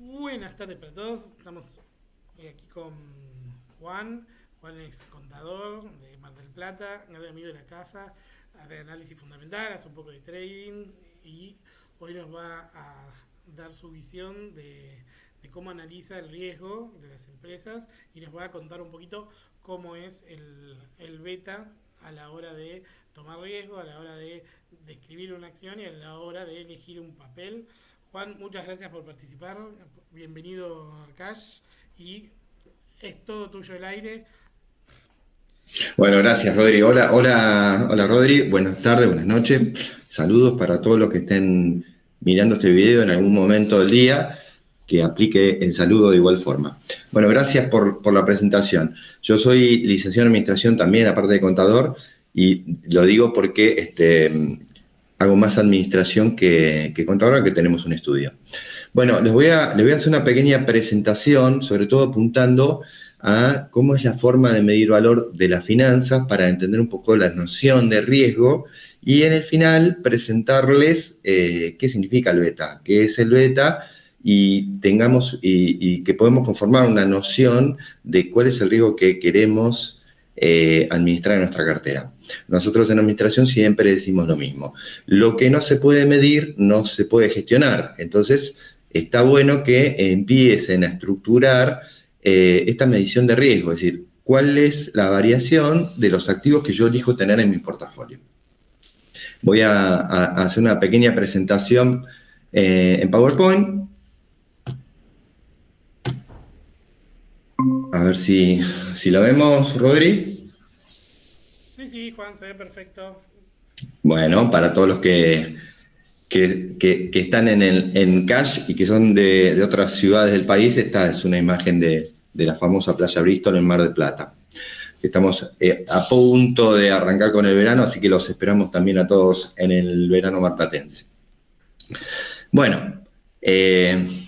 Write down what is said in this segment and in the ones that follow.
Buenas tardes para todos. Estamos hoy aquí con Juan. Juan es contador de Mar del Plata, gran amigo de la casa, hace análisis fundamental, hace un poco de trading y hoy nos va a dar su visión de cómo analiza el riesgo de las empresas y nos va a contar un poquito cómo es el beta a la hora de tomar riesgo, a la hora de describir una acción y a la hora de elegir un papel. Juan, muchas gracias por participar. Bienvenido a Cash y es todo tuyo el aire. Bueno, gracias, Rodri. Hola, hola, hola, Rodri. Buenas tardes, buenas noches. Saludos para todos los que estén mirando este video en algún momento del día, que aplique el saludo de igual forma. Bueno, gracias por la presentación. Yo soy licenciado en Administración también, aparte de contador, y lo digo porque hago más administración que contador, aunque tenemos un estudio. Bueno, les voy a hacer una pequeña presentación, sobre todo apuntando a cómo es la forma de medir valor de las finanzas para entender un poco la noción de riesgo y en el final presentarles qué significa el beta, qué es el beta y que podemos conformar una noción de cuál es el riesgo que queremos administrar en nuestra cartera. Nosotros en administración siempre decimos lo mismo. Lo que no se puede medir no se puede gestionar. Entonces está bueno que empiecen a estructurar esta medición de riesgo, es decir, cuál es la variación de los activos que yo elijo tener en mi portafolio. Voy a hacer una pequeña presentación en PowerPoint. A ver si lo vemos, Rodri. Sí, Juan, se ve perfecto. Bueno, para todos los que están en Cash y que son de otras ciudades del país, esta es una imagen de la famosa playa Bristol en Mar del Plata. Estamos a punto de arrancar con el verano, así que los esperamos también a todos en el verano marplatense. Bueno,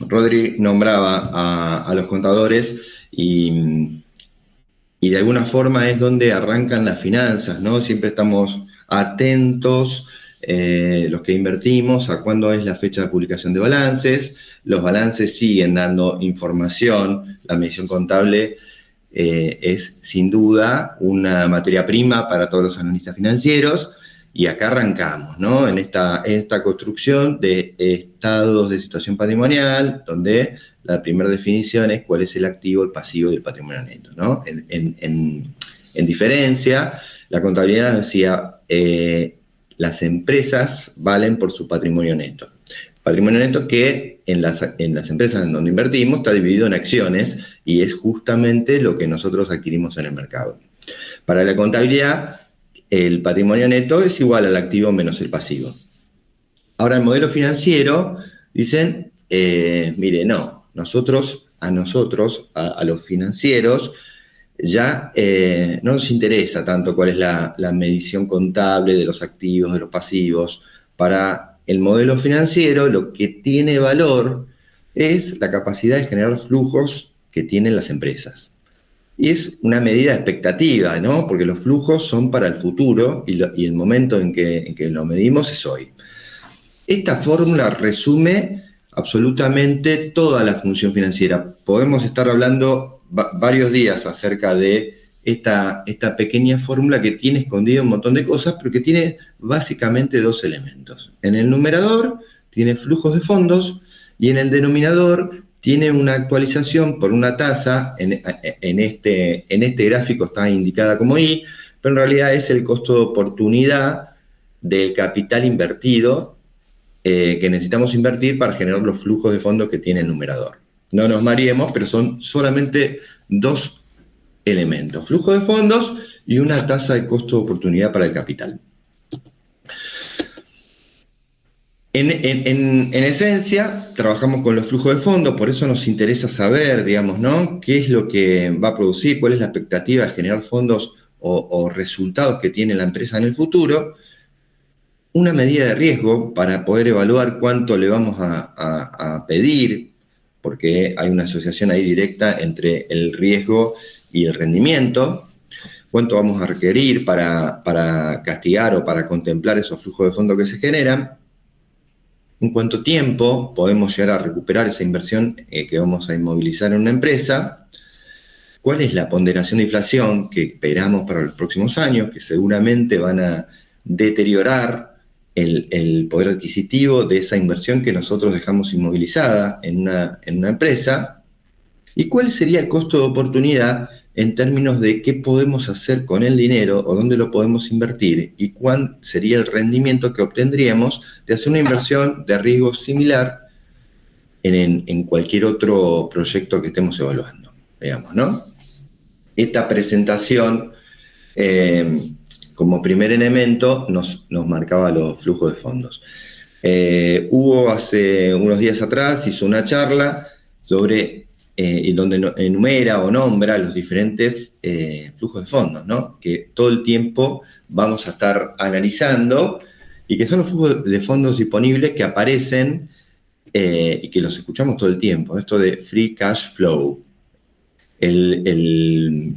Rodri nombraba a los contadores y de alguna forma es donde arrancan las finanzas, ¿no? Siempre estamos atentos, los que invertimos, a cuándo es la fecha de publicación de balances. Los balances siguen dando información. La medición contable es sin duda una materia prima para todos los analistas financieros y acá arrancamos, ¿no? En esta construcción de estados de situación patrimonial, donde la primera definición es cuál es el activo, el pasivo y el patrimonio neto, ¿no? En diferencia, la contabilidad decía las empresas valen por su patrimonio neto. Patrimonio neto que en las empresas en donde invertimos está dividido en acciones y es justamente lo que nosotros adquirimos en el mercado. Para la contabilidad, el patrimonio neto es igual al activo menos el pasivo. Ahora, el modelo financiero, dicen, mire, no, a los financieros, ya no nos interesa tanto cuál es la medición contable de los activos, de los pasivos. Para el modelo financiero, lo que tiene valor es la capacidad de generar flujos que tienen las empresas. Y es una medida de expectativa, ¿no? Porque los flujos son para el futuro y el momento en que lo medimos es hoy. Esta fórmula resume absolutamente toda la función financiera. Podemos estar hablando varios días acerca de esta pequeña fórmula que tiene escondido un montón de cosas, pero que tiene básicamente dos elementos. En el numerador tiene flujos de fondos y en el denominador tiene una actualización por una tasa, en este gráfico está indicada como I, pero en realidad es el costo de oportunidad del capital invertido que necesitamos invertir para generar los flujos de fondos que tiene el numerador. No nos mareemos, pero son solamente dos elementos, flujo de fondos y una tasa de costo de oportunidad para el capital. En esencia, trabajamos con los flujos de fondos, por eso nos interesa saber, digamos, ¿no? ¿Qué es lo que va a producir? ¿Cuál es la expectativa de generar fondos o resultados que tiene la empresa en el futuro? Una medida de riesgo para poder evaluar cuánto le vamos a pedir, porque hay una asociación ahí directa entre el riesgo y el rendimiento. Cuánto vamos a requerir para castigar o para contemplar esos flujos de fondos que se generan. en cuánto tiempo podemos llegar a recuperar esa inversión que vamos a inmovilizar en una empresa, cuál es la ponderación de inflación que esperamos para los próximos años, que seguramente van a deteriorar el poder adquisitivo de esa inversión que nosotros dejamos inmovilizada en una empresa, y cuál sería el costo de oportunidad en términos de qué podemos hacer con el dinero o dónde lo podemos invertir y cuál sería el rendimiento que obtendríamos de hacer una inversión de riesgo similar en cualquier otro proyecto que estemos evaluando, digamos, ¿no? Esta presentación, como primer elemento, nos marcaba los flujos de fondos. Hugo hace unos días atrás hizo una charla sobre y donde enumera o nombra los diferentes flujos de fondos, ¿no? Que todo el tiempo vamos a estar analizando y que son los flujos de fondos disponibles que aparecen y que los escuchamos todo el tiempo. Esto de free cash flow. El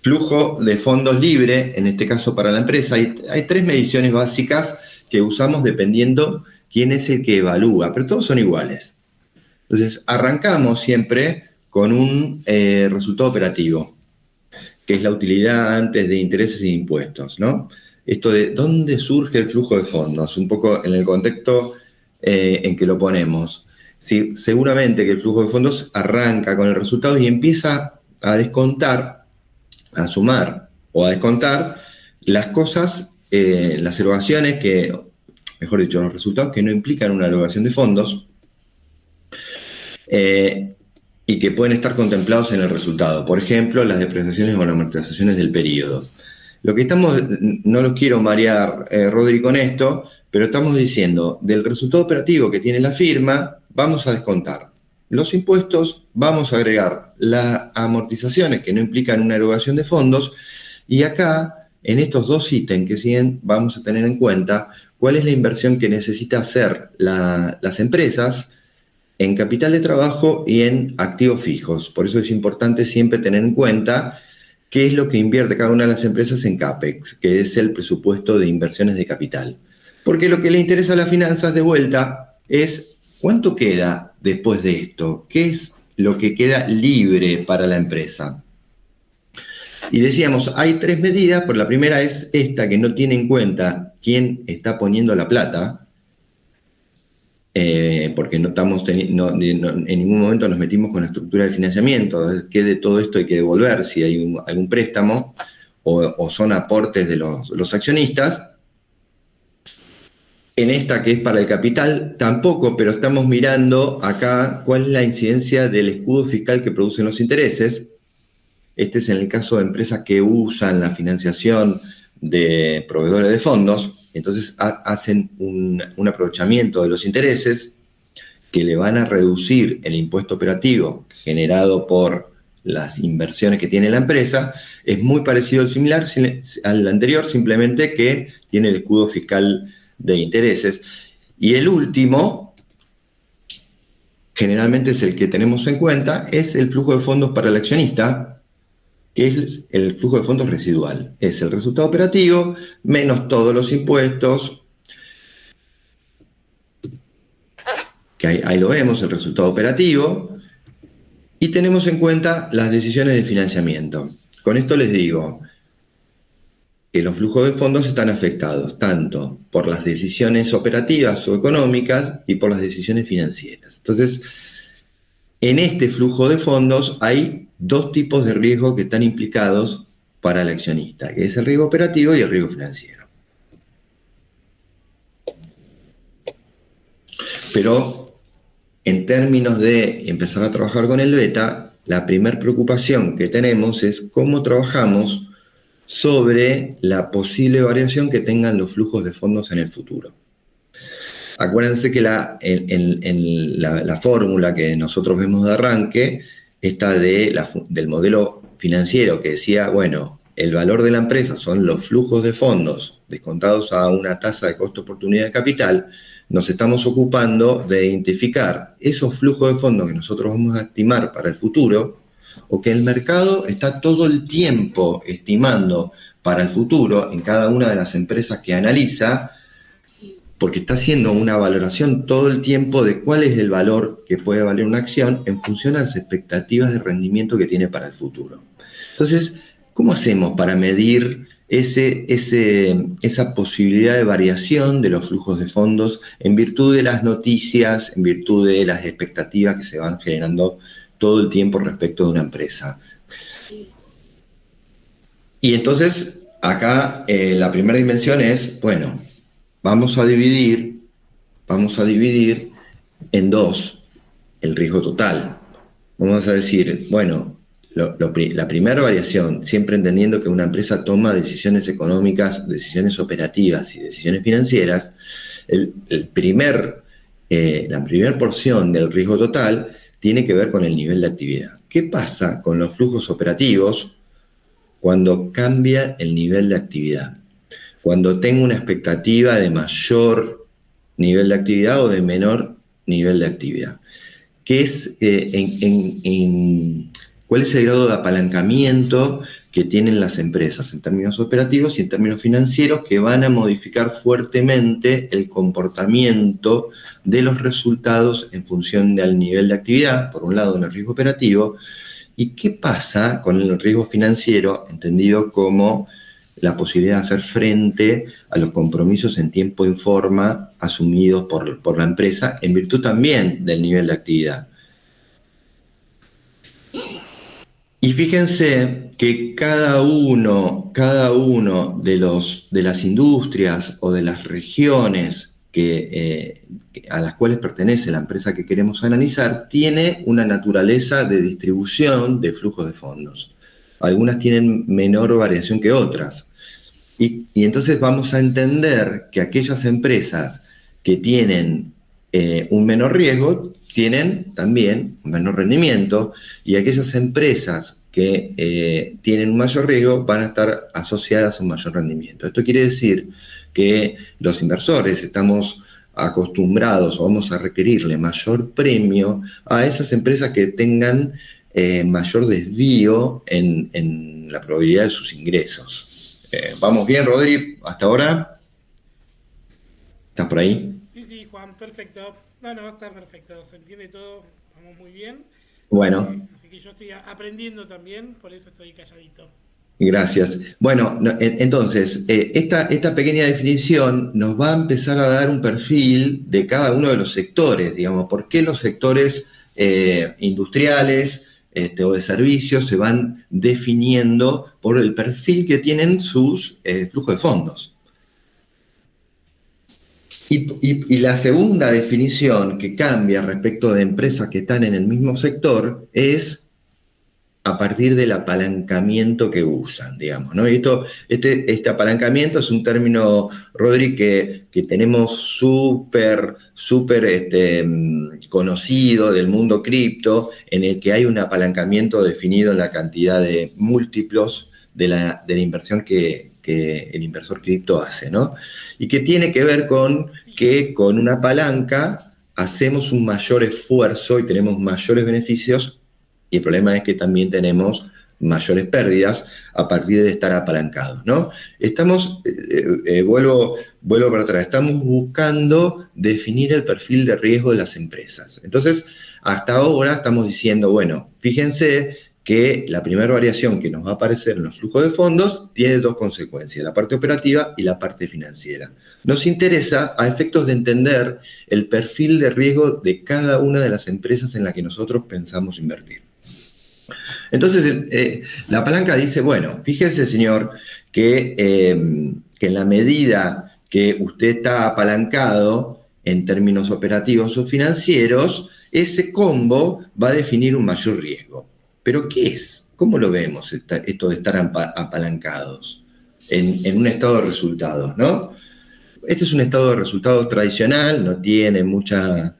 flujo de fondos libre, en este caso para la empresa, hay 3 mediciones básicas que usamos dependiendo quién es el que evalúa, pero todos son iguales. Entonces, arrancamos siempre con un resultado operativo, que es la utilidad antes de intereses e impuestos, ¿no? Esto de dónde surge el flujo de fondos, un poco en el contexto en que lo ponemos. Sí, seguramente que el flujo de fondos arranca con el resultado y empieza a descontar, a sumar o a descontar las cosas, las erogaciones que, mejor dicho, los resultados que no implican una erogación de fondos, y que pueden estar contemplados en el resultado. Por ejemplo, las depreciaciones o las amortizaciones del periodo. Lo que estamos, no los quiero marear, Rodri, con esto, pero estamos diciendo, del resultado operativo que tiene la firma, vamos a descontar los impuestos, vamos a agregar las amortizaciones que no implican una erogación de fondos, y acá, en estos 2 ítems que siguen, vamos a tener en cuenta cuál es la inversión que necesita hacer las empresas en capital de trabajo y en activos fijos. Por eso es importante siempre tener en cuenta qué es lo que invierte cada una de las empresas en CAPEX, que es el presupuesto de inversiones de capital. Porque lo que le interesa a las finanzas de vuelta es cuánto queda después de esto, qué es lo que queda libre para la empresa. Y decíamos, hay 3 medidas, pero la primera es esta, que no tiene en cuenta quién está poniendo la plata, porque no estamos en ningún momento nos metimos con la estructura de financiamiento, qué de todo esto hay que devolver, si hay algún préstamo o son aportes de los accionistas. En esta que es para el capital, tampoco, pero estamos mirando acá cuál es la incidencia del escudo fiscal que producen los intereses. Este es en el caso de empresas que usan la financiación de proveedores de fondos. Entonces hacen un aprovechamiento de los intereses que le van a reducir el impuesto operativo generado por las inversiones que tiene la empresa. Es muy parecido al anterior, simplemente que tiene el escudo fiscal de intereses. Y el último, generalmente es el que tenemos en cuenta, es el flujo de fondos para el accionista, que es el flujo de fondos residual. Es el resultado operativo menos todos los impuestos, que ahí lo vemos, el resultado operativo, y tenemos en cuenta las decisiones de financiamiento. Con esto les digo que los flujos de fondos están afectados tanto por las decisiones operativas o económicas y por las decisiones financieras. Entonces, en este flujo de fondos hay 2 tipos de riesgo que están implicados para el accionista, que es el riesgo operativo y el riesgo financiero. Pero en términos de empezar a trabajar con el beta, la primera preocupación que tenemos es cómo trabajamos sobre la posible variación que tengan los flujos de fondos en el futuro. Acuérdense que la fórmula que nosotros vemos de arranque, esta del modelo financiero que decía, bueno, el valor de la empresa son los flujos de fondos descontados a una tasa de costo-oportunidad de capital, nos estamos ocupando de identificar esos flujos de fondos que nosotros vamos a estimar para el futuro, o que el mercado está todo el tiempo estimando para el futuro en cada una de las empresas que analiza, porque está haciendo una valoración todo el tiempo de cuál es el valor que puede valer una acción en función a las expectativas de rendimiento que tiene para el futuro. Entonces, ¿cómo hacemos para medir esa posibilidad de variación de los flujos de fondos en virtud de las noticias, en virtud de las expectativas que se van generando todo el tiempo respecto de una empresa? Y entonces, acá la primera dimensión es, bueno, vamos a dividir en dos el riesgo total. Vamos a decir, bueno, la primera variación, siempre entendiendo que una empresa toma decisiones económicas, decisiones operativas y decisiones financieras, la primera porción del riesgo total tiene que ver con el nivel de actividad. ¿Qué pasa con los flujos operativos cuando cambia el nivel de actividad? Cuando tengo una expectativa de mayor nivel de actividad o de menor nivel de actividad. ¿Qué es, cuál es el grado de apalancamiento que tienen las empresas en términos operativos y en términos financieros que van a modificar fuertemente el comportamiento de los resultados en función del nivel de actividad, por un lado en el riesgo operativo, y qué pasa con el riesgo financiero, entendido como la posibilidad de hacer frente a los compromisos en tiempo y forma asumidos por la empresa, en virtud también del nivel de actividad. Y fíjense que cada uno de las industrias o de las regiones a las cuales pertenece la empresa que queremos analizar, tiene una naturaleza de distribución de flujos de fondos. Algunas tienen menor variación que otras. Y entonces vamos a entender que aquellas empresas que tienen un menor riesgo tienen también un menor rendimiento, y aquellas empresas que tienen un mayor riesgo van a estar asociadas a un mayor rendimiento. Esto quiere decir que los inversores estamos acostumbrados o vamos a requerirle mayor premio a esas empresas que tengan mayor desvío en la probabilidad de sus ingresos. ¿Vamos bien, Rodri, hasta ahora? ¿Estás por ahí? Sí, Juan, perfecto. No, está perfecto, se entiende todo, vamos muy bien. Bueno. Así que yo estoy aprendiendo también, por eso estoy calladito. Gracias. Bueno, entonces, esta pequeña definición nos va a empezar a dar un perfil de cada uno de los sectores, digamos, por qué los sectores industriales o de servicios se van definiendo por el perfil que tienen sus flujos de fondos. Y la segunda definición que cambia respecto de empresas que están en el mismo sector es a partir del apalancamiento que usan, digamos, ¿no? Y este apalancamiento es un término, Rodri, que tenemos súper conocido del mundo cripto, en el que hay un apalancamiento definido en la cantidad de múltiplos de la inversión que el inversor cripto hace, ¿no? Y que tiene que ver con que con una palanca hacemos un mayor esfuerzo y tenemos mayores beneficios. Y el problema es que también tenemos mayores pérdidas a partir de estar apalancados, ¿no? Vuelvo para atrás, estamos buscando definir el perfil de riesgo de las empresas. Entonces, hasta ahora estamos diciendo, bueno, fíjense que la primera variación que nos va a aparecer en los flujos de fondos tiene dos consecuencias, la parte operativa y la parte financiera. Nos interesa, a efectos de entender el perfil de riesgo de cada una de las empresas en las que nosotros pensamos invertir. Entonces, la palanca dice, bueno, fíjese, señor, que en la medida que usted está apalancado en términos operativos o financieros, ese combo va a definir un mayor riesgo. ¿Pero qué es? ¿Cómo lo vemos esto de estar apalancados en un estado de resultados, ¿no? Este es un estado de resultados tradicional, no tiene mucha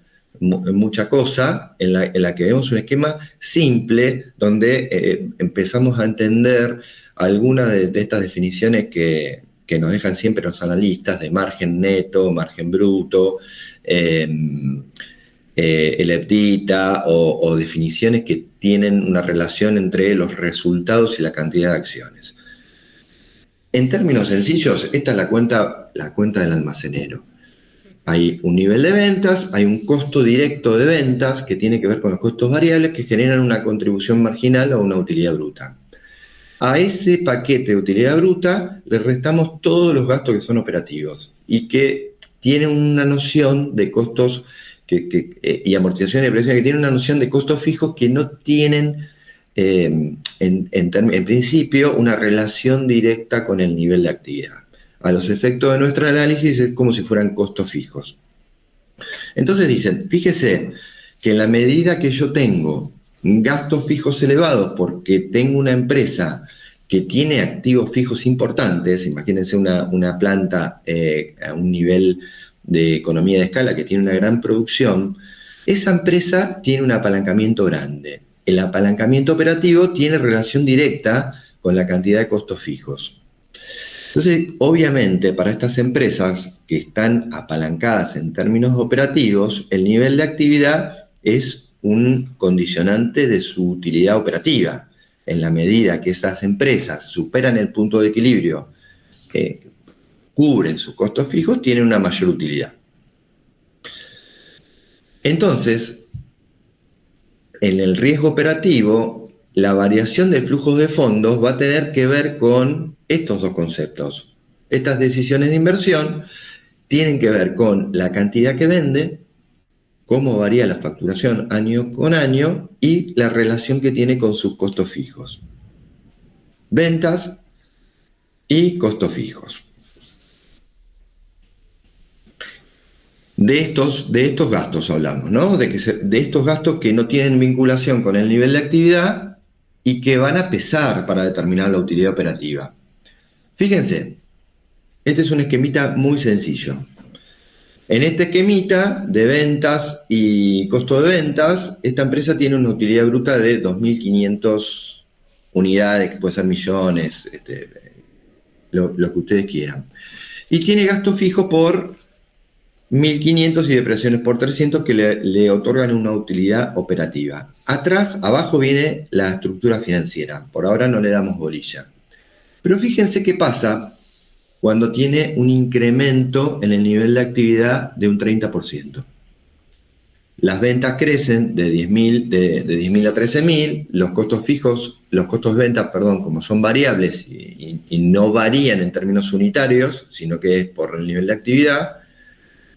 cosa, en la que vemos un esquema simple donde empezamos a entender algunas de estas definiciones que nos dejan siempre los analistas de margen neto, margen bruto, el EBITDA o definiciones que tienen una relación entre los resultados y la cantidad de acciones. En términos sencillos, esta es la cuenta del almacenero. Hay un nivel de ventas, hay un costo directo de ventas que tiene que ver con los costos variables que generan una contribución marginal o una utilidad bruta. A ese paquete de utilidad bruta le restamos todos los gastos que son operativos y que tienen una noción de costos y amortización de depreciación, que tienen una noción de costos fijos que no tienen en principio una relación directa con el nivel de actividad. A los efectos de nuestro análisis es como si fueran costos fijos. Entonces dicen, fíjese que en la medida que yo tengo gastos fijos elevados porque tengo una empresa que tiene activos fijos importantes, imagínense una planta a un nivel de economía de escala que tiene una gran producción, esa empresa tiene un apalancamiento grande. El apalancamiento operativo tiene relación directa con la cantidad de costos fijos. Entonces, obviamente, para estas empresas que están apalancadas en términos operativos, el nivel de actividad es un condicionante de su utilidad operativa. En la medida que esas empresas superan el punto de equilibrio, cubren sus costos fijos, tienen una mayor utilidad. Entonces, en el riesgo operativo, la variación del flujo de fondos va a tener que ver con estos dos conceptos. Estas decisiones de inversión tienen que ver con la cantidad que vende, cómo varía la facturación año con año y la relación que tiene con sus costos fijos. Ventas y costos fijos. De estos gastos hablamos, ¿no? De estos gastos que no tienen vinculación con el nivel de actividad y que van a pesar para determinar la utilidad operativa. Fíjense, este es un esquemita muy sencillo. En este esquemita de ventas y costo de ventas, esta empresa tiene una utilidad bruta de 2.500 unidades, que puede ser millones, lo que ustedes quieran. Y tiene gasto fijo por 1.500 y depreciaciones por 300 que le otorgan una utilidad operativa. Abajo viene la estructura financiera. Por ahora no le damos bolilla. Pero fíjense qué pasa cuando tiene un incremento en el nivel de actividad de un 30%. Las ventas crecen de 10.000 a 13.000, los costos de venta, como son variables y no varían en términos unitarios, sino que es por el nivel de actividad,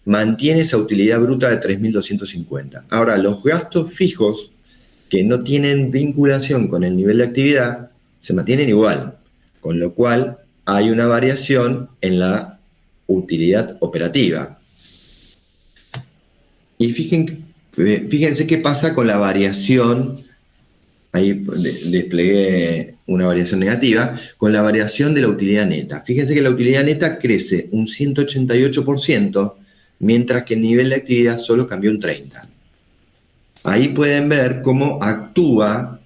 mantiene esa utilidad bruta de 3.250. Ahora, los gastos fijos que no tienen vinculación con el nivel de actividad se mantienen igual, con lo cual hay una variación en la utilidad operativa. Y fíjense qué pasa con la variación, ahí desplegué una variación negativa, con la variación de la utilidad neta. Fíjense que la utilidad neta crece un 188%, mientras que el nivel de actividad solo cambió un 30%. Ahí pueden ver cómo actúa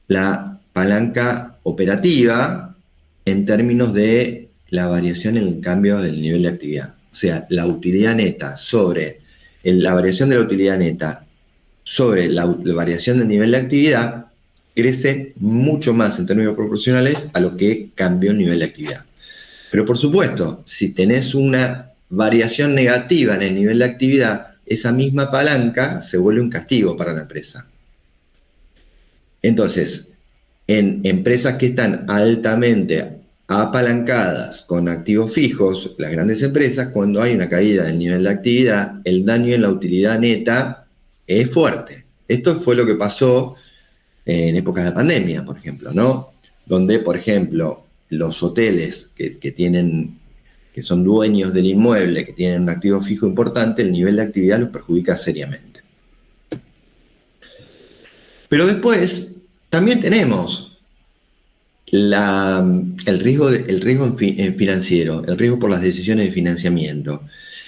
la palanca operativa en términos de la variación en el cambio del nivel de actividad. O sea, la utilidad neta sobre la variación de la utilidad neta sobre la variación del nivel de actividad crece mucho más en términos proporcionales a lo que cambió el nivel de actividad. Pero por supuesto, si tenés una variación negativa en el nivel de actividad, esa misma palanca se vuelve un castigo para la empresa. Entonces, en empresas que están altamente apalancadas con activos fijos, las grandes empresas, cuando hay una caída del nivel de actividad, el daño en la utilidad neta es fuerte. Esto fue lo que pasó en épocas de pandemia, por ejemplo, ¿no? Donde, por ejemplo, los hoteles que son dueños del inmueble, que tienen un activo fijo importante, el nivel de actividad los perjudica seriamente. Pero después también tenemos el riesgo financiero, el riesgo por las decisiones de financiamiento,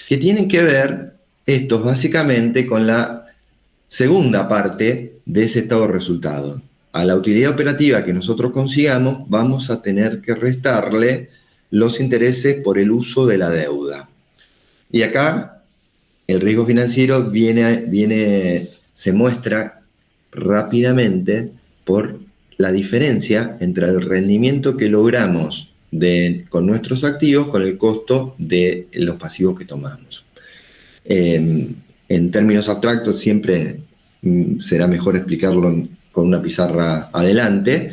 que tienen que ver estos básicamente con la segunda parte de ese estado de resultado. A la utilidad operativa que nosotros consigamos, vamos a tener que restarle los intereses por el uso de la deuda. Y acá el riesgo financiero se muestra rápidamente por la diferencia entre el rendimiento que logramos con nuestros activos con el costo de los pasivos que tomamos. En términos abstractos siempre será mejor explicarlo con una pizarra adelante.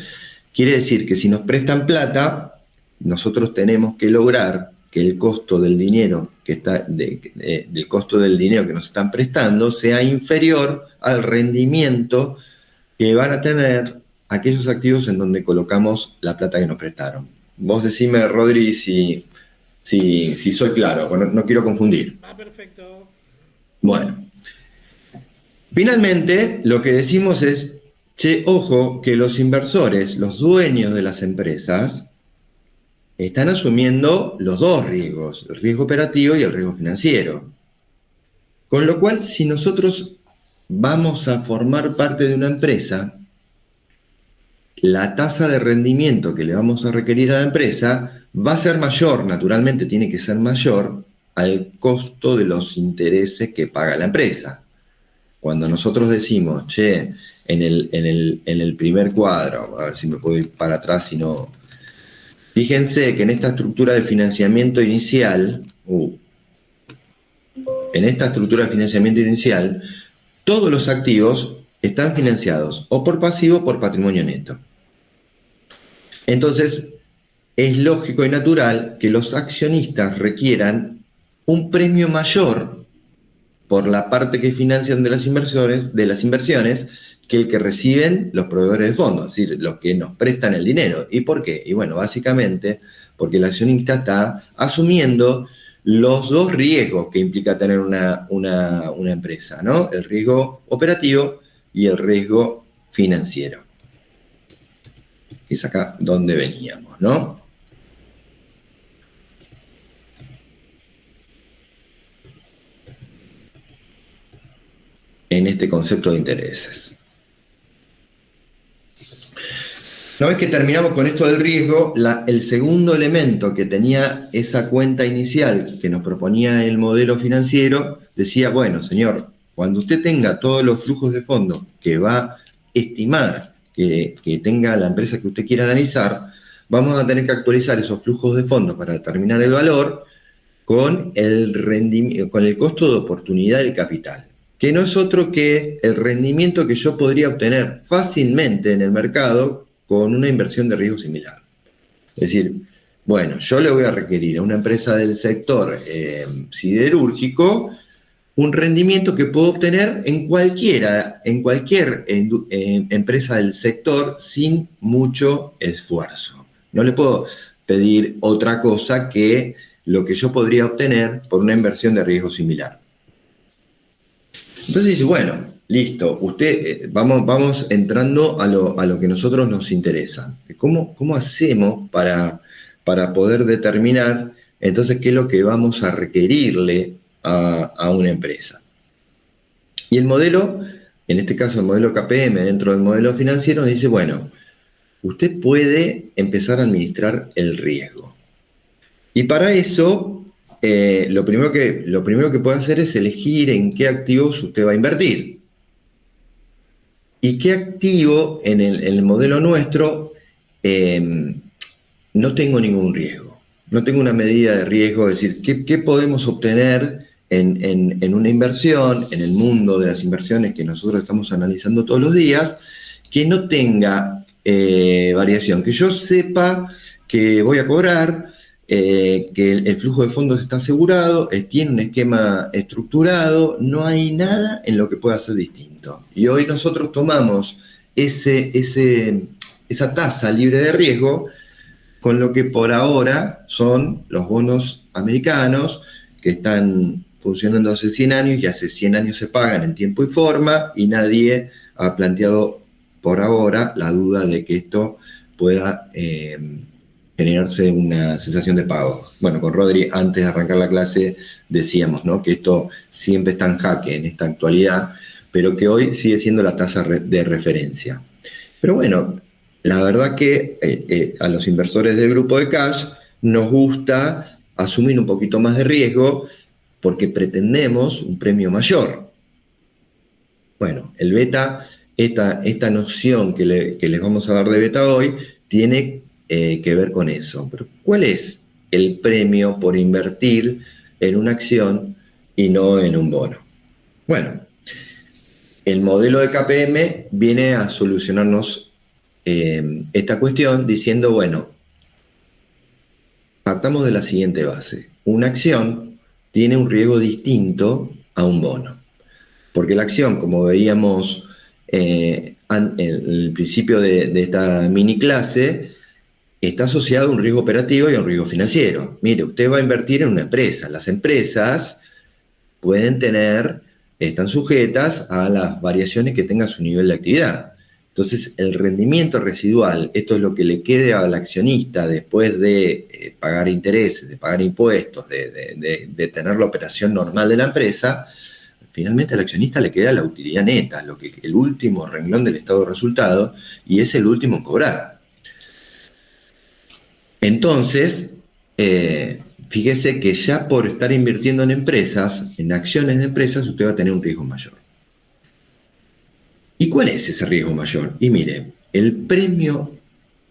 Quiere decir que si nos prestan plata, nosotros tenemos que lograr que el costo del dinero del costo del dinero que nos están prestando sea inferior al rendimiento que van a tener aquellos activos en donde colocamos la plata que nos prestaron. Vos decime, Rodri, si soy claro, no quiero confundir. Va perfecto. Bueno, finalmente lo que decimos es, che, ojo, que los inversores, los dueños de las empresas, están asumiendo los dos riesgos, el riesgo operativo y el riesgo financiero. Con lo cual, si nosotros vamos a formar parte de una empresa, la tasa de rendimiento que le vamos a requerir a la empresa va a ser mayor, naturalmente tiene que ser mayor, al costo de los intereses que paga la empresa. Cuando nosotros decimos, che, en el primer cuadro, a ver si me puedo ir para atrás, si no... Fíjense que en esta estructura de financiamiento inicial, todos los activos están financiados o por pasivo o por patrimonio neto. Entonces, es lógico y natural que los accionistas requieran un premio mayor por la parte que financian de las inversiones que el que reciben los proveedores de fondos, es decir, los que nos prestan el dinero. ¿Y por qué? Y bueno, básicamente porque el accionista está asumiendo los dos riesgos que implica tener una empresa, ¿no? El riesgo operativo y el riesgo financiero. Es acá donde veníamos, ¿no? En este concepto de intereses. Una vez que terminamos con esto del riesgo, el segundo elemento que tenía esa cuenta inicial que nos proponía el modelo financiero, decía, bueno, señor, cuando usted tenga todos los flujos de fondos que va a estimar que tenga la empresa que usted quiera analizar, vamos a tener que actualizar esos flujos de fondos para determinar el valor con el costo de oportunidad del capital, que no es otro que el rendimiento que yo podría obtener fácilmente en el mercado con una inversión de riesgo similar. Es decir, bueno, yo le voy a requerir a una empresa del sector siderúrgico un rendimiento que puedo obtener en cualquier empresa del sector sin mucho esfuerzo. No le puedo pedir otra cosa que lo que yo podría obtener por una inversión de riesgo similar. Entonces dice, bueno, listo, vamos entrando a lo que a nosotros nos interesa. ¿Cómo hacemos para poder determinar entonces qué es lo que vamos a requerirle a una empresa? Y el modelo, en este caso el modelo KPM dentro del modelo financiero, nos dice, bueno, usted puede empezar a administrar el riesgo. Y para eso, lo primero que puede hacer es elegir en qué activos usted va a invertir. Y qué activo en el modelo nuestro no tengo ningún riesgo. No tengo una medida de riesgo, es decir, ¿qué podemos obtener en una inversión, en el mundo de las inversiones que nosotros estamos analizando todos los días, que no tenga variación, que yo sepa que voy a cobrar, que el flujo de fondos está asegurado, tiene un esquema estructurado, no hay nada en lo que pueda ser distinto. Y hoy nosotros tomamos esa tasa libre de riesgo con lo que por ahora son los bonos americanos que están funcionando hace 100 años y hace 100 años se pagan en tiempo y forma y nadie ha planteado por ahora la duda de que esto pueda generarse una sensación de pago. Bueno, con Rodri, antes de arrancar la clase, decíamos, ¿no?, que esto siempre está en jaque en esta actualidad, pero que hoy sigue siendo la tasa de referencia. Pero bueno, la verdad que a los inversores del grupo de Cash nos gusta asumir un poquito más de riesgo porque pretendemos un premio mayor. Bueno, el beta, esta noción que les vamos a dar de beta hoy, tiene que ver con eso. Pero ¿cuál es el premio por invertir en una acción y no en un bono. Bueno, el modelo de KPM viene a solucionarnos esta cuestión diciendo, bueno, partamos de la siguiente base. Una acción tiene un riesgo distinto a un bono, porque la acción, como veíamos en el principio de esta mini clase, está asociada a un riesgo operativo y a un riesgo financiero. Mire, usted va a invertir en una empresa. Las empresas están sujetas a las variaciones que tenga su nivel de actividad. Entonces, el rendimiento residual, esto es lo que le quede al accionista después de pagar intereses, de pagar impuestos, de tener la operación normal de la empresa, finalmente al accionista le queda la utilidad neta, el último renglón del estado de resultado, y es el último en cobrar. Entonces, fíjese que ya por estar invirtiendo en empresas, en acciones de empresas, usted va a tener un riesgo mayor. ¿Y cuál es ese riesgo mayor? Y mire, el premio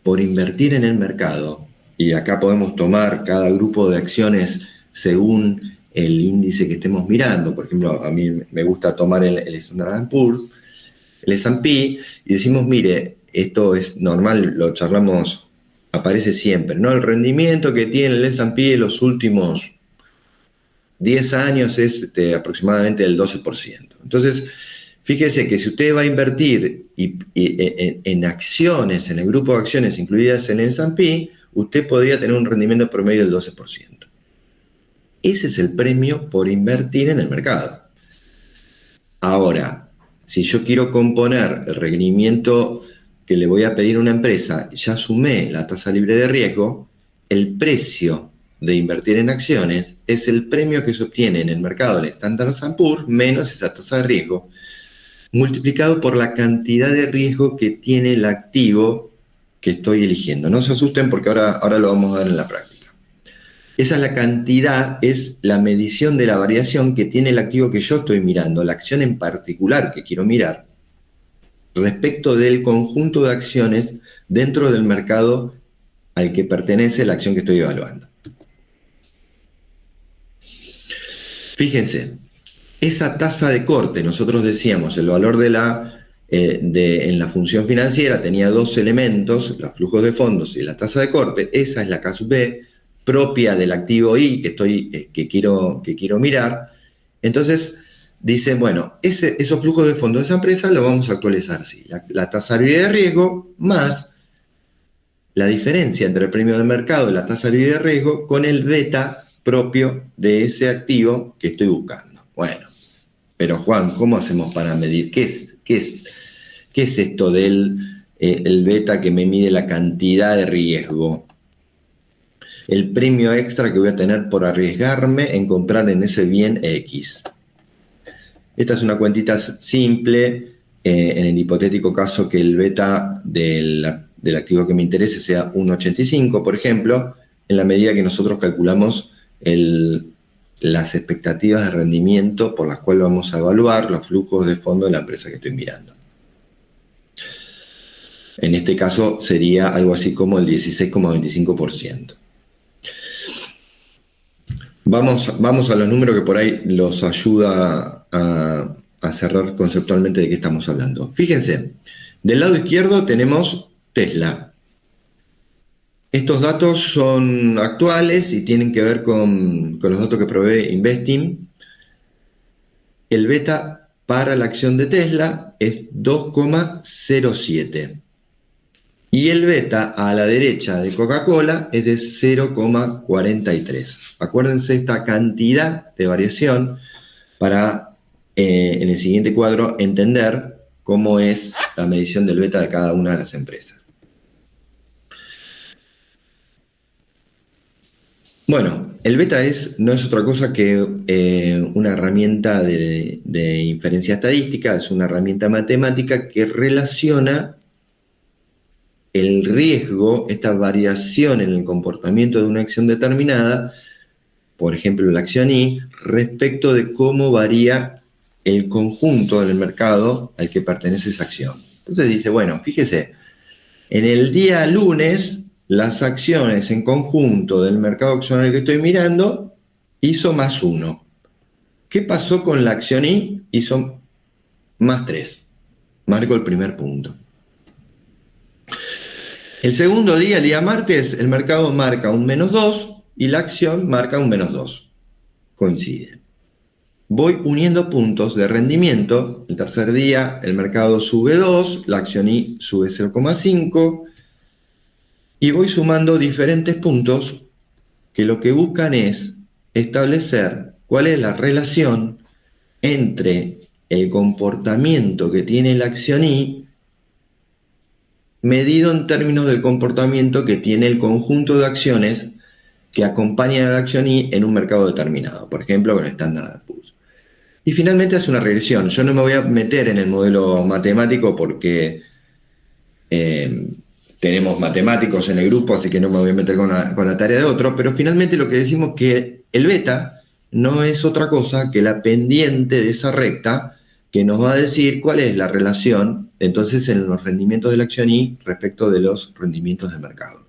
por invertir en el mercado, y acá podemos tomar cada grupo de acciones según el índice que estemos mirando. Por ejemplo, a mí me gusta tomar el Standard & Poor's, el S&P, y decimos, mire, esto es normal, lo charlamos, aparece siempre, ¿no? El rendimiento que tiene el S&P en los últimos 10 años es aproximadamente del 12%. Entonces, fíjese que si usted va a invertir en acciones, en el grupo de acciones incluidas en el S&P, usted podría tener un rendimiento promedio del 12%. Ese es el premio por invertir en el mercado. Ahora, si yo quiero componer el rendimiento que le voy a pedir a una empresa, ya sumé la tasa libre de riesgo, el precio de invertir en acciones es el premio que se obtiene en el mercado del Standard & Poor's menos esa tasa de riesgo, multiplicado por la cantidad de riesgo que tiene el activo que estoy eligiendo. No se asusten porque ahora lo vamos a ver en la práctica. Esa es la cantidad, es la medición de la variación que tiene el activo que yo estoy mirando, la acción en particular que quiero mirar, respecto del conjunto de acciones dentro del mercado al que pertenece la acción que estoy evaluando. Fíjense, esa tasa de corte, nosotros decíamos, el valor en la función financiera tenía dos elementos, los flujos de fondos y la tasa de corte. Esa es la K sub B, propia del activo I que quiero mirar. Entonces, dicen, bueno, esos flujos de fondos de esa empresa los vamos a actualizar así. La tasa libre de riesgo más la diferencia entre el premio de mercado y la tasa libre de riesgo con el beta propio de ese activo que estoy buscando. Bueno, pero Juan, ¿cómo hacemos para medir? ¿Qué es esto del el beta que me mide la cantidad de riesgo? El premio extra que voy a tener por arriesgarme en comprar en ese bien X. Esta es una cuentita simple, en el hipotético caso que el beta del activo que me interese sea 1,85, por ejemplo, en la medida que nosotros calculamos las expectativas de rendimiento por las cuales vamos a evaluar los flujos de fondo de la empresa que estoy mirando. En este caso sería algo así como el 16,25%. Vamos a los números que por ahí los ayuda a cerrar conceptualmente de qué estamos hablando. Fíjense, del lado izquierdo tenemos Tesla. Estos datos son actuales y tienen que ver con los datos que provee Investing. El beta para la acción de Tesla es 2,07. Y el beta a la derecha de Coca-Cola es de 0,43. Acuérdense esta cantidad de variación para, en el siguiente cuadro, entender cómo es la medición del beta de cada una de las empresas. Bueno, el beta no es otra cosa que una herramienta de inferencia estadística, es una herramienta matemática que relaciona el riesgo, esta variación en el comportamiento de una acción determinada, por ejemplo la acción I, respecto de cómo varía el conjunto del mercado al que pertenece esa acción. Entonces dice, bueno, fíjese, en el día lunes, las acciones en conjunto del mercado accionario que estoy mirando hizo +1. ¿Qué pasó con la acción I? Hizo más 3. Marco el primer punto. El segundo día, el día martes, el mercado marca un -2 y la acción marca un -2. Coinciden. Voy uniendo puntos de rendimiento. El tercer día el mercado sube 2, la acción I sube 0,5 y voy sumando diferentes puntos que lo que buscan es establecer cuál es la relación entre el comportamiento que tiene la acción I medido en términos del comportamiento que tiene el conjunto de acciones que acompañan a la acción I en un mercado determinado, por ejemplo con Standard & Poor's. Y finalmente hace una regresión. Yo no me voy a meter en el modelo matemático porque tenemos matemáticos en el grupo, así que no me voy a meter con la tarea de otro, pero finalmente lo que decimos es que el beta no es otra cosa que la pendiente de esa recta que nos va a decir cuál es la relación entonces en los rendimientos de la acción I respecto de los rendimientos de mercado.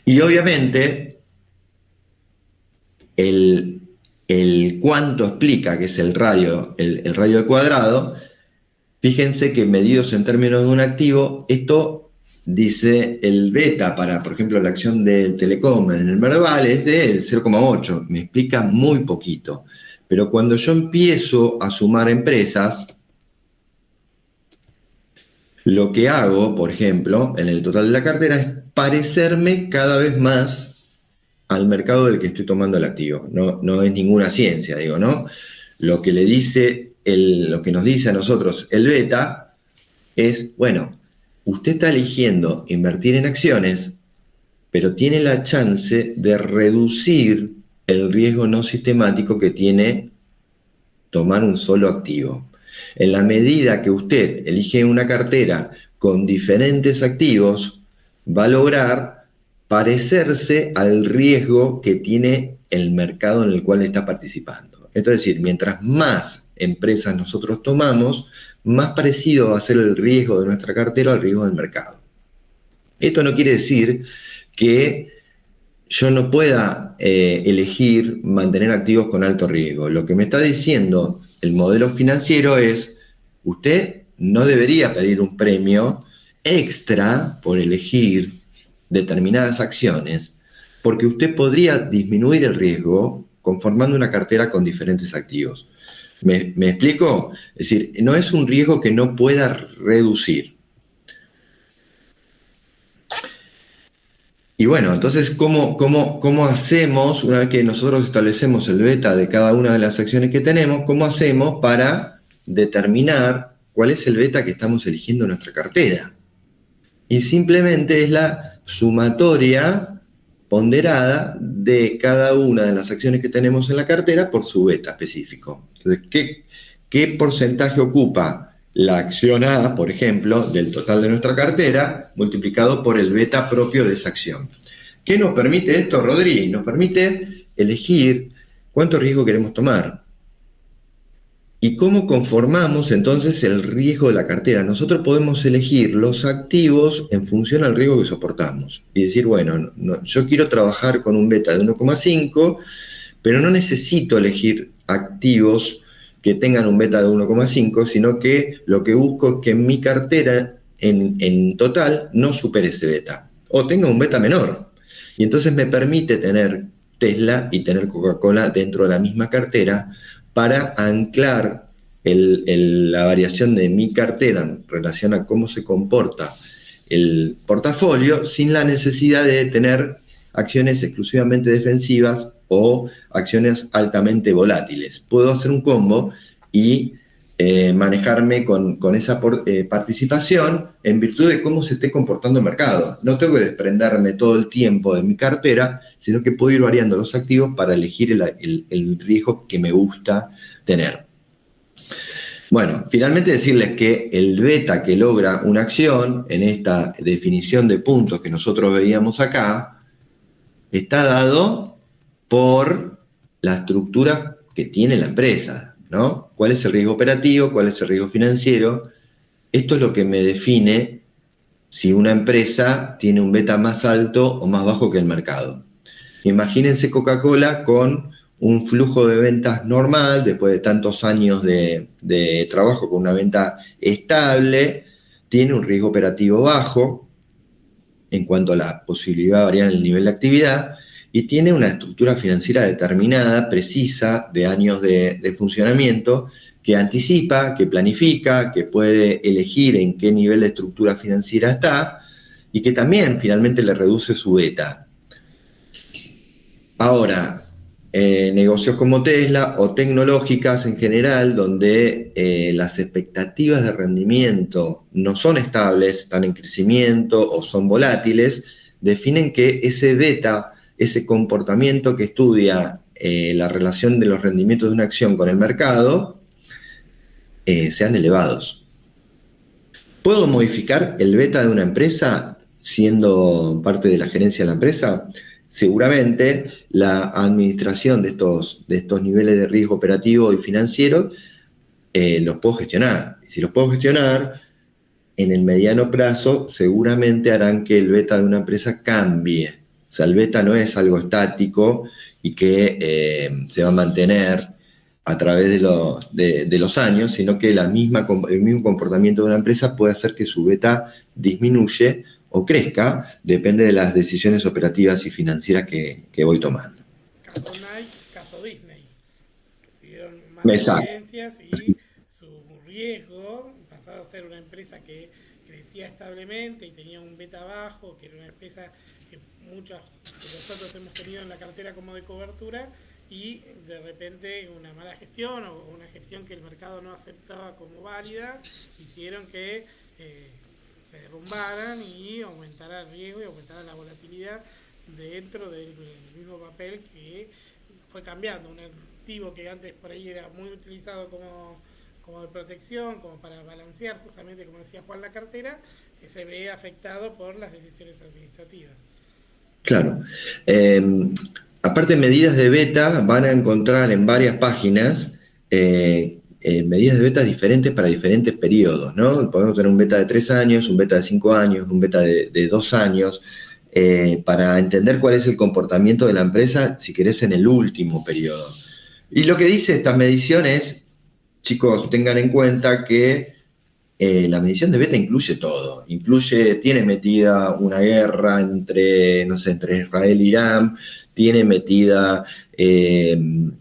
Y obviamente el cuánto explica, que es el radio al cuadrado, fíjense que medidos en términos de un activo, esto dice el beta para, por ejemplo, la acción del Telecom en el Merval es de 0,8, me explica muy poquito. Pero cuando yo empiezo a sumar empresas, lo que hago, por ejemplo, en el total de la cartera es parecerme cada vez más al mercado del que estoy tomando el activo. No es ninguna ciencia, digo, ¿no? Lo que nos dice a nosotros el beta es, bueno, usted está eligiendo invertir en acciones, pero tiene la chance de reducir el riesgo no sistemático que tiene tomar un solo activo. En la medida que usted elige una cartera con diferentes activos, va a lograr parecerse al riesgo que tiene el mercado en el cual está participando. Es decir, mientras más empresas nosotros tomamos, más parecido va a ser el riesgo de nuestra cartera al riesgo del mercado. Esto no quiere decir que yo no pueda elegir mantener activos con alto riesgo. Lo que me está diciendo el modelo financiero es, usted no debería pedir un premio extra por elegir determinadas acciones, porque usted podría disminuir el riesgo conformando una cartera con diferentes activos. ¿Me explico? Es decir, no es un riesgo que no pueda reducir. Y bueno, entonces, ¿cómo hacemos, una vez que nosotros establecemos el beta de cada una de las acciones que tenemos, cómo hacemos para determinar cuál es el beta que estamos eligiendo en nuestra cartera? Y simplemente es la sumatoria ponderada de cada una de las acciones que tenemos en la cartera por su beta específico. Entonces, ¿qué porcentaje ocupa la acción A, por ejemplo, del total de nuestra cartera, multiplicado por el beta propio de esa acción? ¿Qué nos permite esto, Rodri? Nos permite elegir cuánto riesgo queremos tomar. ¿Y cómo conformamos entonces el riesgo de la cartera? Nosotros podemos elegir los activos en función al riesgo que soportamos. Y decir, bueno, yo quiero trabajar con un beta de 1,5, pero no necesito elegir activos que tengan un beta de 1,5, sino que lo que busco es que mi cartera en total no supere ese beta, o tenga un beta menor. Y entonces me permite tener Tesla y tener Coca-Cola dentro de la misma cartera para anclar la variación de mi cartera en relación a cómo se comporta el portafolio sin la necesidad de tener acciones exclusivamente defensivas o acciones altamente volátiles. Puedo hacer un combo y manejarme con esa participación en virtud de cómo se esté comportando el mercado. No tengo que desprenderme todo el tiempo de mi cartera, sino que puedo ir variando los activos para elegir el riesgo que me gusta tener. Bueno, finalmente decirles que el beta que logra una acción en esta definición de puntos que nosotros veíamos acá está dado por la estructura que tiene la empresa, ¿no? ¿Cuál es el riesgo operativo? ¿Cuál es el riesgo financiero? Esto es lo que me define si una empresa tiene un beta más alto o más bajo que el mercado. Imagínense Coca-Cola con un flujo de ventas normal, después de tantos años de trabajo con una venta estable, tiene un riesgo operativo bajo en cuanto a la posibilidad de variar el nivel de actividad, y tiene una estructura financiera determinada, precisa, de años de funcionamiento, que anticipa, que planifica, que puede elegir en qué nivel de estructura financiera está, y que también finalmente le reduce su beta. Ahora, negocios como Tesla o tecnológicas en general, donde las expectativas de rendimiento no son estables, están en crecimiento o son volátiles, definen que ese beta, ese comportamiento que estudia la relación de los rendimientos de una acción con el mercado, sean elevados. ¿Puedo modificar el beta de una empresa siendo parte de la gerencia de la empresa? Seguramente la administración de estos niveles de riesgo operativo y financiero los puedo gestionar. Y si los puedo gestionar, en el mediano plazo seguramente harán que el beta de una empresa cambie. O sea, el beta no es algo estático y que se va a mantener a través de los años, sino que el mismo comportamiento de una empresa puede hacer que su beta disminuye o crezca, depende de las decisiones operativas y financieras que voy tomando. Caso Nike, caso Disney, que tuvieron más Exacto. diferencias y su riesgo, pasado a ser una empresa que crecía establemente y tenía un beta bajo, que era una empresa que muchos de nosotros hemos tenido en la cartera como de cobertura, y de repente una mala gestión o una gestión que el mercado no aceptaba como válida, hicieron que se derrumbaran y aumentara el riesgo y aumentara la volatilidad dentro del mismo papel, que fue cambiando. Un activo que antes por ahí era muy utilizado como de protección, como para balancear justamente, como decía Juan, la cartera, se ve afectado por las decisiones administrativas. Claro. Aparte, medidas de beta van a encontrar en varias páginas medidas de beta diferentes para diferentes periodos, ¿no? Podemos tener un beta de 3 años, un beta de 5 años, un beta de 2 años, para entender cuál es el comportamiento de la empresa, si querés, en el último periodo. Y lo que dice esta medición es, chicos, tengan en cuenta que la medición de beta incluye todo. Tiene metida una guerra entre Israel e Irán, tiene metida,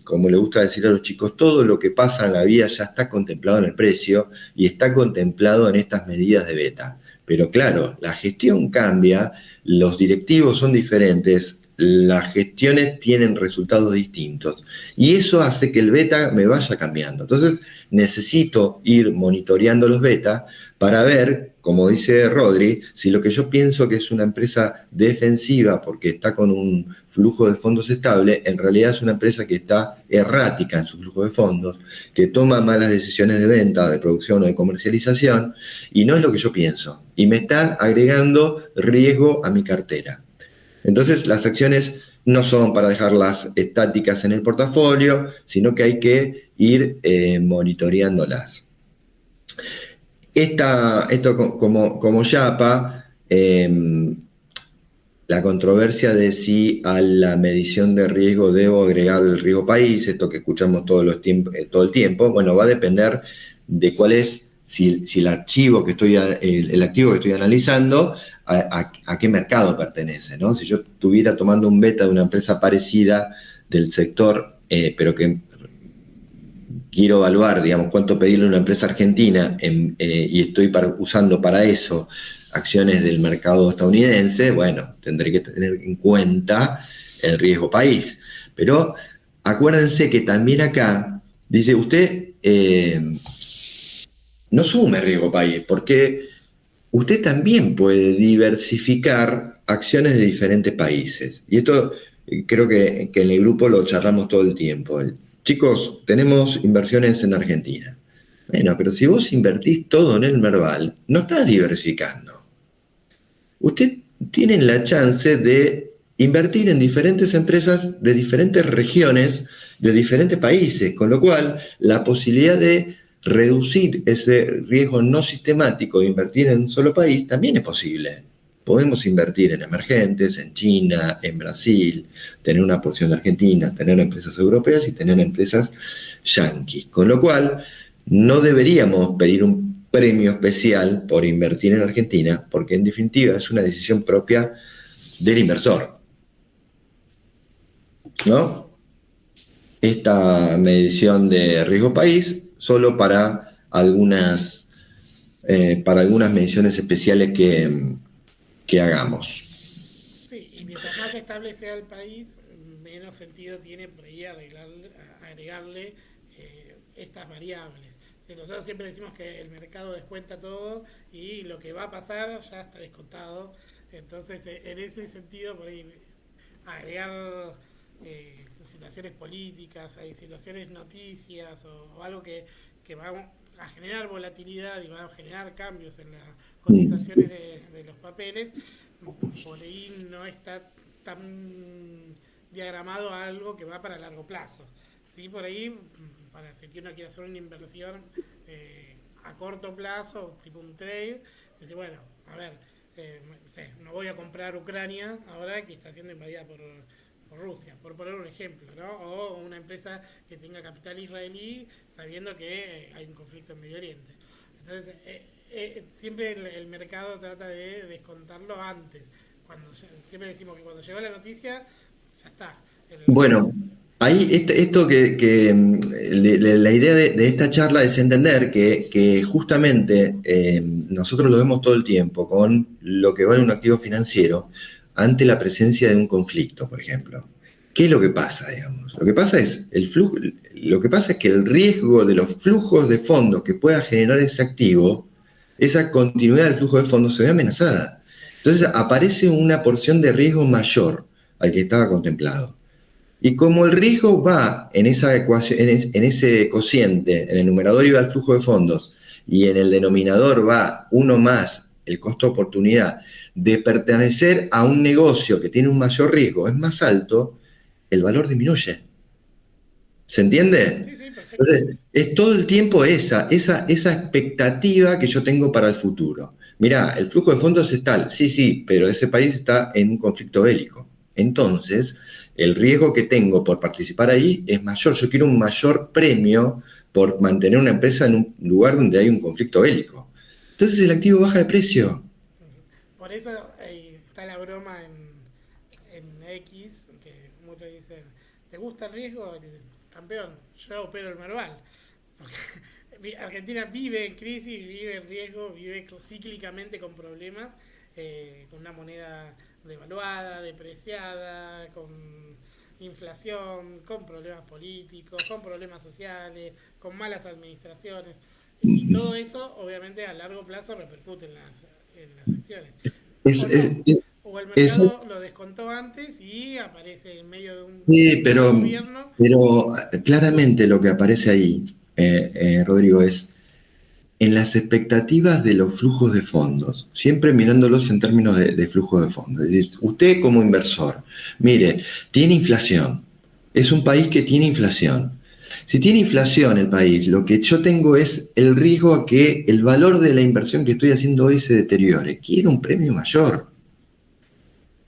como le gusta decir a los chicos, todo lo que pasa en la vida ya está contemplado en el precio y está contemplado en estas medidas de beta. Pero claro, la gestión cambia, los directivos son diferentes, las gestiones tienen resultados distintos y eso hace que el beta me vaya cambiando. Entonces necesito ir monitoreando los beta para ver, como dice Rodri, si lo que yo pienso que es una empresa defensiva porque está con un flujo de fondos estable, en realidad es una empresa que está errática en su flujo de fondos, que toma malas decisiones de venta, de producción o de comercialización, y no es lo que yo pienso, y me está agregando riesgo a mi cartera. Entonces, las acciones no son para dejarlas estáticas en el portafolio, sino que hay que ir monitoreándolas. Esto como Yapa, la controversia de si a la medición de riesgo debo agregar el riesgo país, esto que escuchamos todo el tiempo, bueno, va a depender de cuál es, si el activo que estoy analizando, a qué mercado pertenece, ¿no? Si yo estuviera tomando un beta de una empresa parecida del sector, pero que quiero evaluar, digamos, cuánto pedirle a una empresa argentina y estoy usando para eso acciones del mercado estadounidense, bueno, tendré que tener en cuenta el riesgo país. Pero acuérdense que también acá dice usted no sume riesgo país, porque usted también puede diversificar acciones de diferentes países. Y esto creo que en el grupo lo charlamos todo el tiempo. Chicos, tenemos inversiones en Argentina. Bueno, pero si vos invertís todo en el Merval, no estás diversificando. Usted tiene la chance de invertir en diferentes empresas de diferentes regiones, de diferentes países, con lo cual la posibilidad de reducir ese riesgo no sistemático de invertir en un solo país también es posible. podemos invertir en emergentes, en China, en Brasil, tener una porción de Argentina, tener empresas europeas y tener empresas yanquis. Con lo cual, no deberíamos pedir un premio especial por invertir en Argentina, porque en definitiva es una decisión propia del inversor, ¿no? Esta medición de riesgo país solo para algunas mediciones especiales que hagamos. Sí, y mientras más estable sea el país, menos sentido tiene por ahí agregarle estas variables. Sí, nosotros siempre decimos que el mercado descuenta todo y lo que va a pasar ya está descontado. Entonces, en ese sentido, por ahí agregar situaciones políticas, hay situaciones noticias o algo que va a generar volatilidad y va a generar cambios en las cotizaciones de los papeles, por ahí no está tan diagramado a algo que va para largo plazo. Sí, por ahí, para si uno quiere hacer una inversión a corto plazo, tipo un trade, dice, bueno, a ver, no voy a comprar Ucrania ahora que está siendo invadida por Rusia, por poner un ejemplo, ¿no? O una empresa que tenga capital israelí sabiendo que hay un conflicto en Medio Oriente. Entonces, siempre el mercado trata de descontarlo antes. Siempre decimos que cuando llegó la noticia, ya está. Bueno, ahí esto la idea de esta charla es entender que justamente nosotros lo vemos todo el tiempo con lo que vale un activo financiero ante la presencia de un conflicto, por ejemplo. ¿Qué es lo que pasa, digamos? Lo que pasa es que el riesgo de los flujos de fondos que pueda generar ese activo, esa continuidad del flujo de fondos se ve amenazada. Entonces aparece una porción de riesgo mayor al que estaba contemplado. Y como el riesgo va en esa ecuación, en ese cociente, en el numerador iba el flujo de fondos y en el denominador va uno más el costo de oportunidad de pertenecer a un negocio que tiene un mayor riesgo, es más alto, el valor disminuye. ¿Se entiende? Sí, sí, perfecto. Entonces, es todo el tiempo esa expectativa que yo tengo para el futuro. Mirá, el flujo de fondos es tal, sí, pero ese país está en un conflicto bélico. Entonces, el riesgo que tengo por participar ahí es mayor. Yo quiero un mayor premio por mantener una empresa en un lugar donde hay un conflicto bélico. Entonces, el activo baja de precio. Por eso está la broma en X, que muchos dicen, ¿te gusta el riesgo? Y dicen, campeón, yo opero el Merval. Porque Argentina vive en crisis, vive en riesgo, vive cíclicamente con problemas, con una moneda devaluada, depreciada, con inflación, con problemas políticos, con problemas sociales, con malas administraciones. Y todo eso, obviamente, a largo plazo repercute en las acciones. Es, O es- no, es- o el es- mercado lo descontó antes y aparece en medio de un sí, gobierno. pero claramente lo que aparece ahí, Rodrigo, es en las expectativas de los flujos de fondos, siempre mirándolos en términos de flujo de fondos. Es decir, usted como inversor, mire, tiene inflación, es un país que tiene inflación. Si tiene inflación el país, lo que yo tengo es el riesgo a que el valor de la inversión que estoy haciendo hoy se deteriore. Quiero un premio mayor.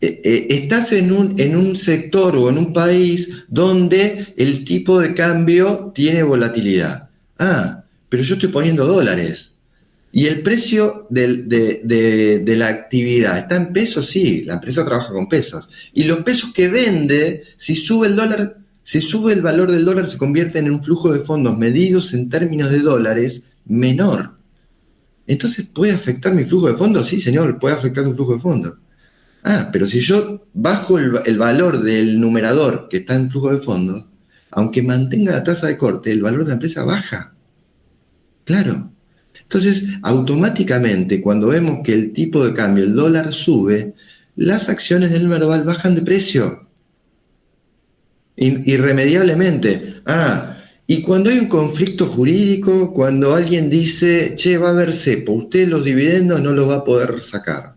Estás en un sector o en un país donde el tipo de cambio tiene volatilidad. Pero yo estoy poniendo dólares. Y el precio de la actividad está en pesos, sí, la empresa trabaja con pesos. Y los pesos que vende, si sube el dólar, si sube el valor del dólar, se convierte en un flujo de fondos medidos en términos de dólares menor. Entonces, ¿puede afectar mi flujo de fondos? Sí, señor, puede afectar mi flujo de fondos. Pero si yo bajo el valor del numerador que está en flujo de fondos, aunque mantenga la tasa de corte, el valor de la empresa baja. Claro. Entonces, automáticamente, cuando vemos que el tipo de cambio, el dólar sube, las acciones del Merval bajan de precio. Irremediablemente. Y cuando hay un conflicto jurídico, cuando alguien dice, che, va a haber cepo, usted los dividendos no los va a poder sacar.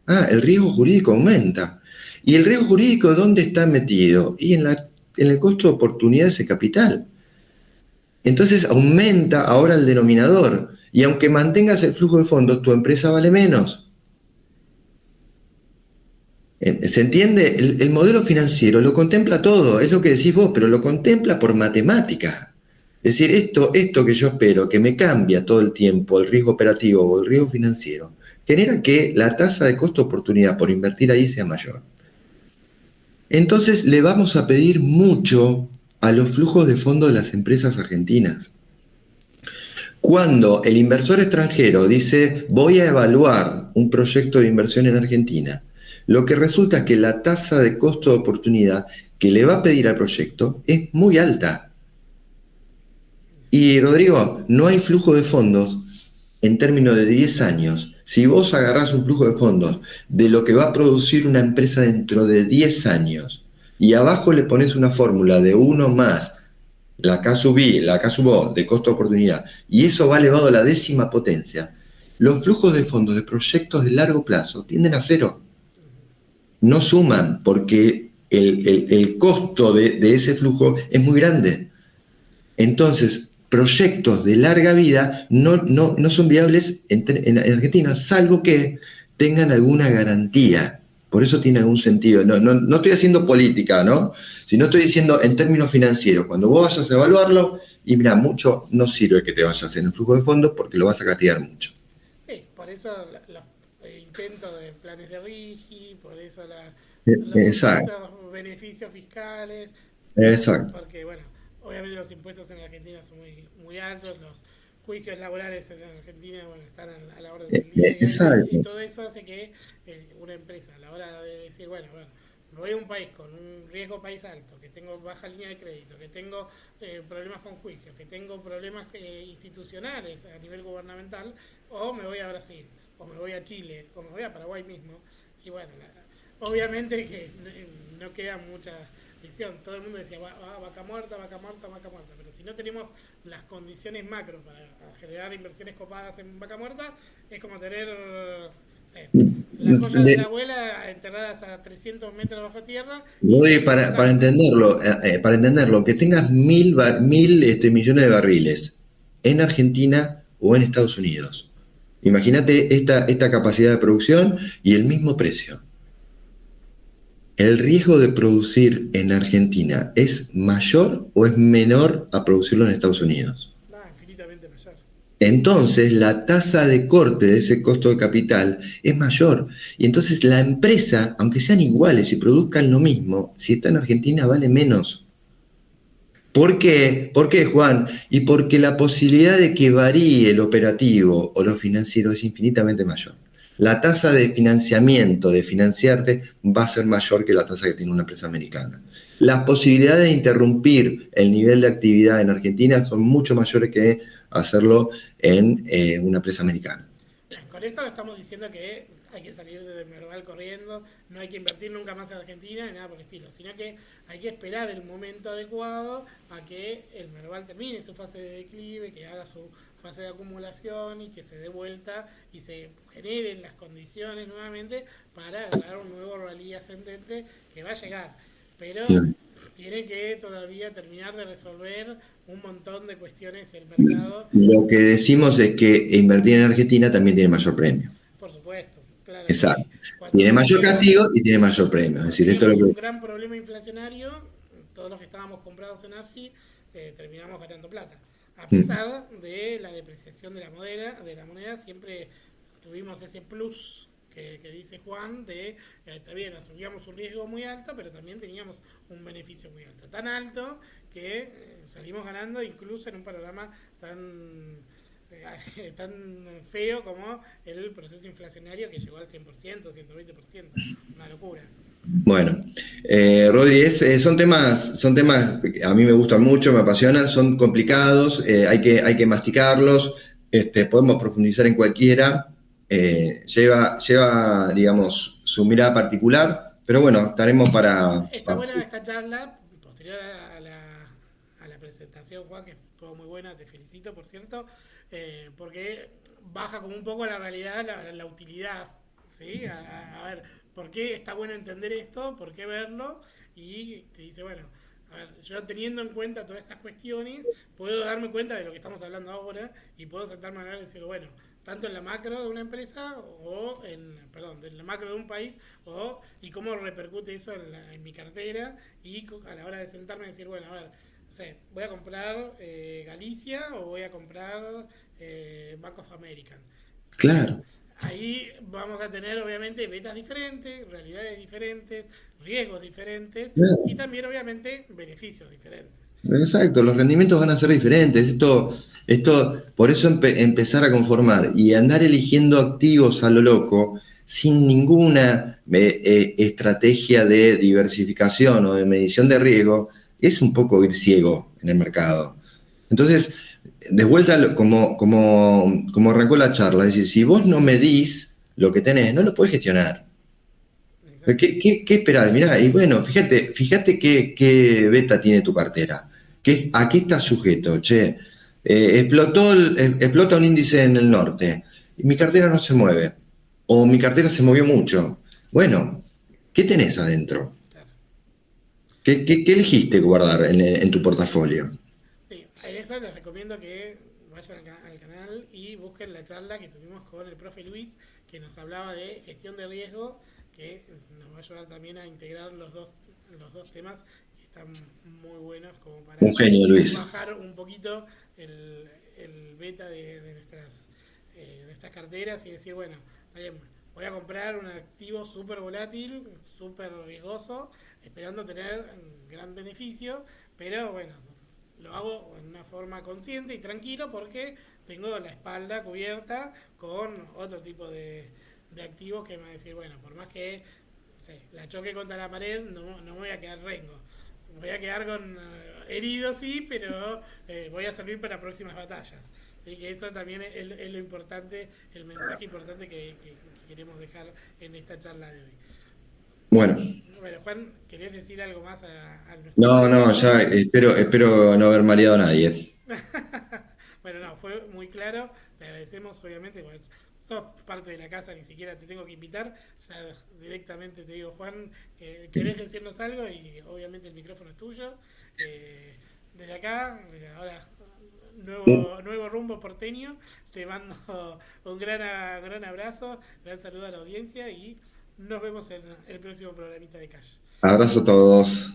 El riesgo jurídico aumenta. ¿Y el riesgo jurídico dónde está metido? Y en el costo de oportunidad de ese capital. Entonces aumenta ahora el denominador. Y aunque mantengas el flujo de fondos, tu empresa vale menos. ¿Se entiende? El modelo financiero lo contempla todo, es lo que decís vos, pero lo contempla por matemática. Es decir, esto que yo espero, que me cambia todo el tiempo el riesgo operativo o el riesgo financiero, genera que la tasa de costo-oportunidad por invertir ahí sea mayor. Entonces le vamos a pedir mucho a los flujos de fondos de las empresas argentinas. Cuando el inversor extranjero dice, voy a evaluar un proyecto de inversión en Argentina, lo que resulta es que la tasa de costo de oportunidad que le va a pedir al proyecto es muy alta. Y Rodrigo, no hay flujo de fondos en términos de 10 años. Si vos agarrás un flujo de fondos de lo que va a producir una empresa dentro de 10 años y abajo le pones una fórmula de 1 más la K sub I, la K sub O de costo de oportunidad, y eso va elevado a la 10ª potencia, los flujos de fondos de proyectos de largo plazo tienden a cero. No suman porque el costo de ese flujo es muy grande. Entonces, proyectos de larga vida no son viables en Argentina, salvo que tengan alguna garantía. Por eso tiene algún sentido. No estoy haciendo política, ¿no? Sino estoy diciendo en términos financieros. Cuando vos vayas a evaluarlo, y mira, mucho no sirve que te vayas en el flujo de fondos porque lo vas a castigar mucho. Sí, por eso los intentos de planes de RIGI, por eso los Exacto, supuestos beneficios fiscales, exacto. porque bueno, obviamente los impuestos en Argentina son muy altos, los juicios laborales en Argentina bueno, están a la orden del día y Exacto. todo eso hace que una empresa a la hora de decir, bueno, me voy a un país con un riesgo país alto, que tengo baja línea de crédito, que tengo problemas con juicios, que tengo problemas institucionales a nivel gubernamental, o me voy a Brasil, o me voy a Chile, o me voy a Paraguay mismo. Y bueno, obviamente que no queda mucha decisión. Todo el mundo decía, vaca muerta, vaca muerta, vaca muerta. Pero si no tenemos las condiciones macro para generar inversiones copadas en vaca muerta, es como tener las joyas de la abuela enterradas a 300 metros bajo tierra y Oye, nadie las toca. para entenderlo, que tengas mil millones de barriles en Argentina o en Estados Unidos. Imagínate esta capacidad de producción y el mismo precio. ¿El riesgo de producir en Argentina es mayor o es menor a producirlo en Estados Unidos? Nada, infinitamente mayor. Entonces, la tasa de corte de ese costo de capital es mayor. Y entonces la empresa, aunque sean iguales y produzcan lo mismo, si está en Argentina vale menos. ¿Por qué? ¿Por qué, Juan? Y porque la posibilidad de que varíe el operativo o lo financiero es infinitamente mayor. La tasa de financiamiento, de financiarte, va a ser mayor que la tasa que tiene una empresa americana. Las posibilidades de interrumpir el nivel de actividad en Argentina son mucho mayores que hacerlo en una empresa americana. Bien, con esto no estamos diciendo que hay que salir de Merval corriendo, no hay que invertir nunca más en Argentina ni nada por el estilo, sino que hay que esperar el momento adecuado a que el Merval termine su fase de declive, que haga su fase de acumulación y que se dé vuelta y se generen las condiciones nuevamente para agarrar un nuevo rally ascendente que va a llegar. Pero tiene que todavía terminar de resolver un montón de cuestiones el mercado. Lo que decimos es que invertir en Argentina también tiene mayor premio. Por supuesto, claro que Exacto. sí. Cuando Tiene mayor teníamos, castigo y tiene mayor premio. Es cuando decir, esto es teníamos lo un que... gran problema inflacionario, todos los que estábamos comprados en Archie terminamos ganando plata. A pesar de la depreciación de la moneda siempre tuvimos ese plus que dice Juan de, está bien, asumíamos un riesgo muy alto, pero también teníamos un beneficio muy alto. Tan alto que salimos ganando incluso en un panorama tan feo como el proceso inflacionario que llegó al 100%, 120%. Una locura. Bueno, Rodri, son temas que a mí me gustan mucho, me apasionan, son complicados, hay que masticarlos, podemos profundizar en cualquiera, lleva, digamos, su mirada particular, pero bueno, estaremos Está buena esta charla, posterior a la presentación, Juan, que estuvo muy buena, te felicito, por cierto, porque baja como un poco la realidad, la utilidad, ¿sí? A ver, ¿por qué está bueno entender esto? ¿Por qué verlo? Y te dice, bueno, a ver, yo teniendo en cuenta todas estas cuestiones, puedo darme cuenta de lo que estamos hablando ahora y puedo sentarme a ver y decir, bueno, tanto en la macro de una empresa o perdón, en la macro de un país y cómo repercute eso en mi cartera y a la hora de sentarme y decir, bueno, a ver, no sé, voy a comprar Galicia o voy a comprar Bank of America. Bueno, Claro. ahí vamos a tener obviamente betas diferentes, realidades diferentes, riesgos diferentes y Claro. también obviamente beneficios diferentes. Exacto, los rendimientos van a ser diferentes. Por eso empezar a conformar y andar eligiendo activos a lo loco, sin ninguna estrategia de diversificación o de medición de riesgo, es un poco ir ciego en el mercado. Entonces, de vuelta, como arrancó la charla, es decir, si vos no medís lo que tenés, no lo podés gestionar. Exacto. ¿Qué esperás? Mirá, y bueno, fíjate qué beta tiene tu cartera. ¿A qué está sujeto? Che, explota un índice en el norte y mi cartera no se mueve. O mi cartera se movió mucho. Bueno, ¿qué tenés adentro? Claro. ¿Qué elegiste guardar en tu portafolio? Sí, en eso les recomiendo que vayan al canal y busquen la charla que tuvimos con el profe Luis, que nos hablaba de gestión de riesgo, que nos va a ayudar también a integrar los dos temas que están muy buenos como Un para genio, Luis. bajar un poquito el beta de nuestras carteras y decir, bueno, está bien, voy a comprar un activo súper volátil, súper riesgoso, esperando tener un gran beneficio, pero bueno, lo hago en una forma consciente y tranquilo porque tengo la espalda cubierta con otro tipo de activos que me va a decir, bueno, por más que la choque contra la pared, no me voy a quedar rengo. Voy a quedar con herido, sí, pero voy a servir para próximas batallas. Así que eso también es lo importante, el mensaje importante que queremos dejar en esta charla de hoy. Bueno, Bueno, Juan, ¿querés decir algo más a nuestra no, audiencia? ya espero no haber mareado a nadie. Bueno, no, fue muy claro. Te agradecemos, obviamente, pues, sos parte de la casa, ni siquiera te tengo que invitar. Ya directamente te digo, Juan, querés decirnos algo y obviamente el micrófono es tuyo. Eh, desde acá, desde ahora, nuevo rumbo porteño. Te mando un gran abrazo, gran saludo a la audiencia y nos vemos en el próximo programita de Cash. Abrazo a todos.